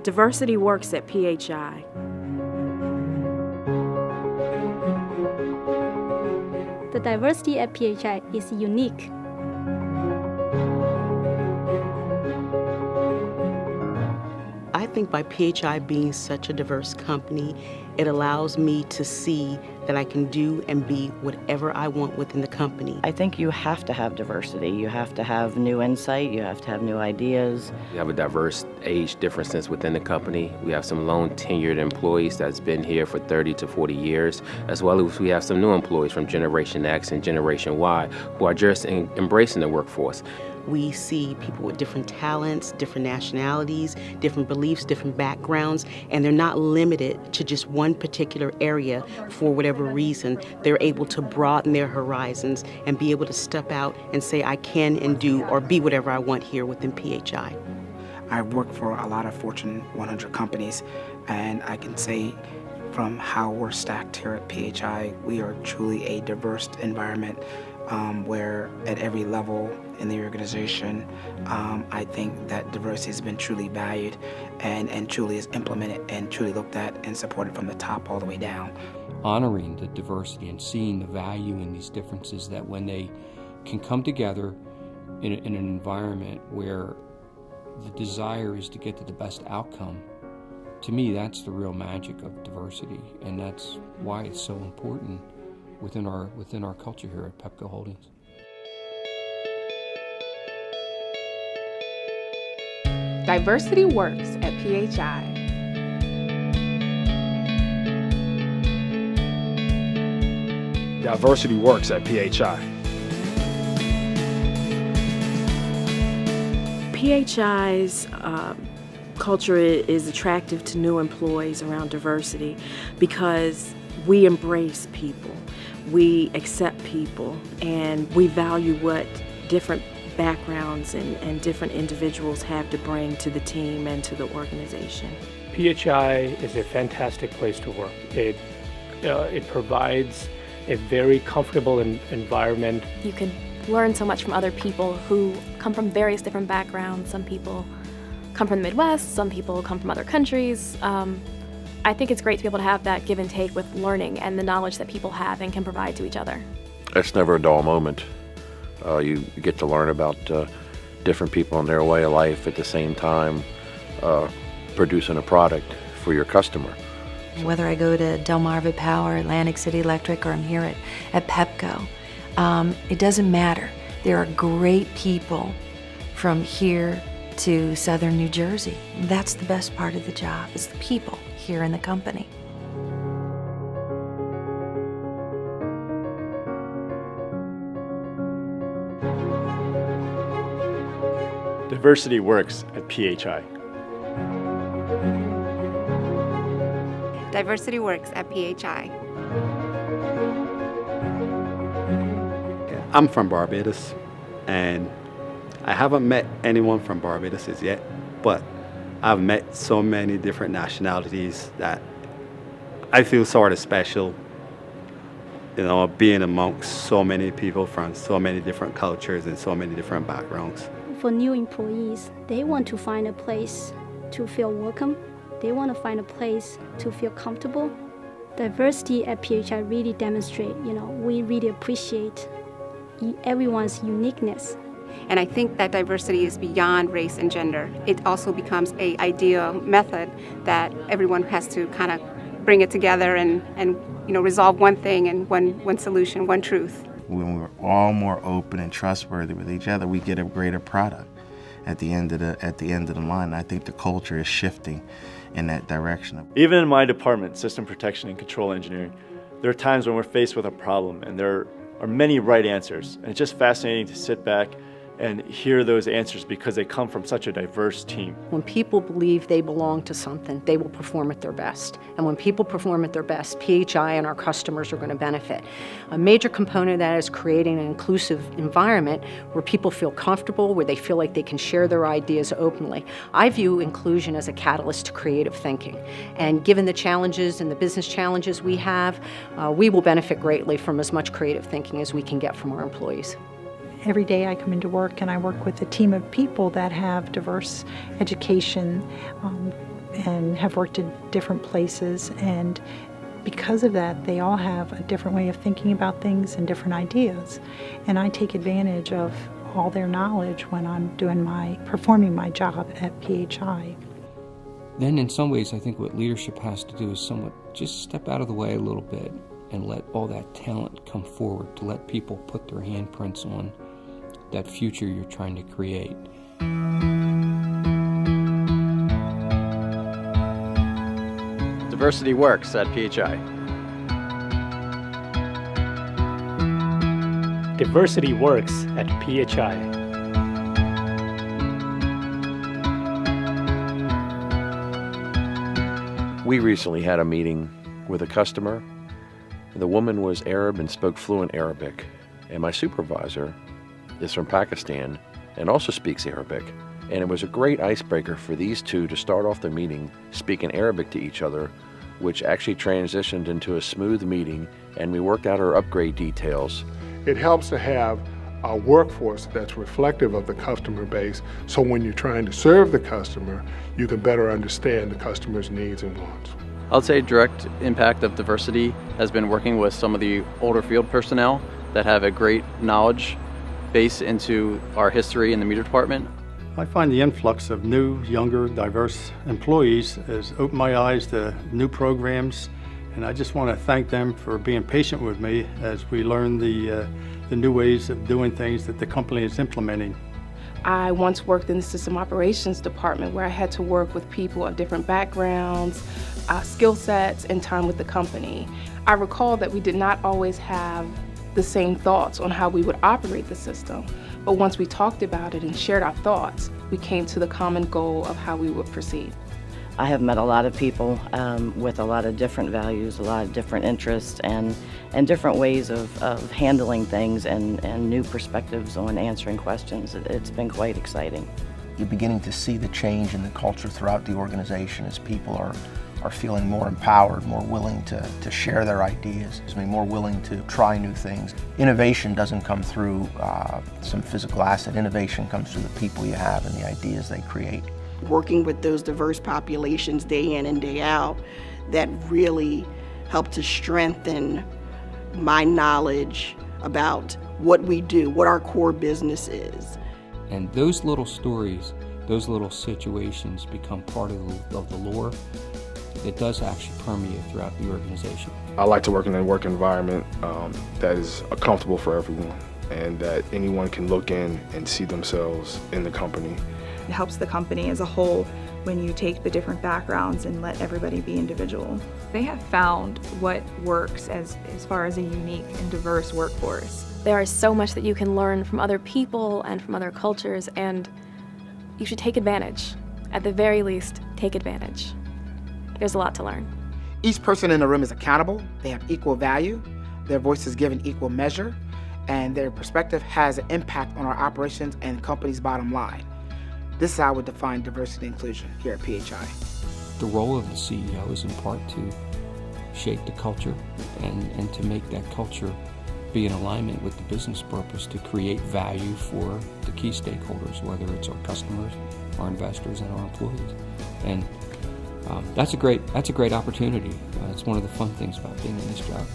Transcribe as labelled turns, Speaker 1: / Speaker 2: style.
Speaker 1: Diversity works at PHI.
Speaker 2: The diversity at PHI is unique.
Speaker 3: I think by PHI being such a diverse company, it allows me to see that I can do and be whatever I want within the company.
Speaker 4: I think you have to have diversity. You have to have new insight. You have to have new ideas.
Speaker 5: We have a diverse age differences within the company. We have some long tenured employees that's been here for 30 to 40 years, as well as we have some new employees from Generation X and Generation Y who are just embracing the workforce.
Speaker 3: We see people with different talents, different nationalities, different beliefs, different backgrounds, and they're not limited to just one particular area for whatever reason. They're able to broaden their horizons and be able to step out and say, I can and do or be whatever I want here within PHI.
Speaker 6: I've worked for a lot of Fortune 100 companies, and I can say from how we're stacked here at PHI, we are truly a diverse environment where at every level in the organization, I think that diversity has been truly valued and truly is implemented and truly looked at and supported from the top all the way down.
Speaker 7: Honoring the diversity and seeing the value in these differences, that when they can come together in an environment where the desire is to get to the best outcome, to me that's the real magic of diversity, and that's why it's so important within our culture here at Pepco Holdings.
Speaker 8: Diversity works at PHI.
Speaker 9: Diversity works at PHI.
Speaker 1: PHI's culture is attractive to new employees around diversity because we embrace people, we accept people, and we value what different backgrounds and different individuals have to bring to the team and to the organization.
Speaker 10: PHI is a fantastic place to work. It provides a very comfortable environment.
Speaker 11: You can learn so much from other people who come from various different backgrounds. Some people come from the Midwest, some people come from other countries. I think it's great to be able to have that give and take with learning and the knowledge that people have and can provide to each other.
Speaker 12: It's never a dull moment. You get to learn about different people and their way of life at the same time producing a product for your customer.
Speaker 13: Whether I go to Delmarva Power, Atlantic City Electric, or I'm here at Pepco, it doesn't matter. There are great people from here to southern New Jersey. That's the best part of the job, is the people here in the company.
Speaker 9: Diversity works at PHI.
Speaker 8: Diversity works at PHI.
Speaker 14: I'm from Barbados, and I haven't met anyone from Barbados as yet, but I've met so many different nationalities that I feel sort of special, you know, being amongst so many people from so many different cultures and so many different backgrounds.
Speaker 2: For new employees, they want to find a place to feel welcome. They want to find a place to feel comfortable. Diversity at PHI really demonstrates, we really appreciate everyone's uniqueness.
Speaker 8: And I think that diversity is beyond race and gender. It also becomes an ideal method that everyone has to kind of bring it together and resolve one thing and one solution, one truth.
Speaker 15: When we're all more open and trustworthy with each other, we get a greater product at the end of the line. And I think the culture is shifting in that direction.
Speaker 9: Even in my department, System Protection and Control Engineering, there are times when we're faced with a problem and there are many right answers. And it's just fascinating to sit back and hear those answers because they come from such a diverse team.
Speaker 16: When people believe they belong to something, they will perform at their best. And when people perform at their best, PHI and our customers are going to benefit. A major component of that is creating an inclusive environment where people feel comfortable, where they feel like they can share their ideas openly. I view inclusion as a catalyst to creative thinking. And given the challenges and the business challenges we have, we will benefit greatly from as much creative thinking as we can get from our employees.
Speaker 17: Every day I come into work and I work with a team of people that have diverse education, and have worked in different places, and because of that, they all have a different way of thinking about things and different ideas. And I take advantage of all their knowledge when I'm performing my job at PHI.
Speaker 7: Then in some ways, I think what leadership has to do is somewhat just step out of the way a little bit and let all that talent come forward, to let people put their handprints on that future you're trying to create.
Speaker 18: Diversity works at PHI.
Speaker 10: Diversity works at PHI.
Speaker 12: We recently had a meeting with a customer. The woman was Arab and spoke fluent Arabic, and my supervisor is from Pakistan and also speaks Arabic. And it was a great icebreaker for these two to start off the meeting speaking Arabic to each other, which actually transitioned into a smooth meeting, and we worked out our upgrade details.
Speaker 19: It helps to have a workforce that's reflective of the customer base, so when you're trying to serve the customer, you can better understand the customer's needs and wants.
Speaker 18: I'll say direct impact of diversity has been working with some of the older field personnel that have a great knowledge base into our history in the meter department.
Speaker 20: I find the influx of new, younger, diverse employees has opened my eyes to new programs, and I just want to thank them for being patient with me as we learn the new ways of doing things that the company is implementing.
Speaker 21: I once worked in the system operations department, where I had to work with people of different backgrounds, skill sets, and time with the company. I recall that we did not always have the same thoughts on how we would operate the system, but once we talked about it and shared our thoughts, we came to the common goal of how we would proceed.
Speaker 4: I have met a lot of people with a lot of different values, a lot of different interests, and different ways of handling things, and new perspectives on answering questions. It's been quite exciting.
Speaker 22: You're beginning to see the change in the culture throughout the organization as people are feeling more empowered, more willing to share their ideas, more willing to try new things. Innovation doesn't come through some physical asset. Innovation comes through the people you have and the ideas they create.
Speaker 23: Working with those diverse populations day in and day out, that really helped to strengthen my knowledge about what we do, what our core business is.
Speaker 7: And those little stories, those little situations become part of the lore. It does actually permeate throughout the organization.
Speaker 24: I like to work in a work environment that is comfortable for everyone, and that anyone can look in and see themselves in the company.
Speaker 25: It helps the company as a whole when you take the different backgrounds and let everybody be individual. They have found what works as far as a unique and diverse workforce.
Speaker 11: There is so much that you can learn from other people and from other cultures, and you should take advantage. At the very least, take advantage. There's a lot to learn.
Speaker 6: Each person in the room is accountable, they have equal value, their voice is given equal measure, and their perspective has an impact on our operations and the company's bottom line. This is how I would define diversity and inclusion here at PHI.
Speaker 7: The role of the CEO is in part to shape the culture and to make that culture be in alignment with the business purpose, to create value for the key stakeholders, whether it's our customers, our investors, and our employees. And that's a great opportunity. It's one of the fun things about being in this job.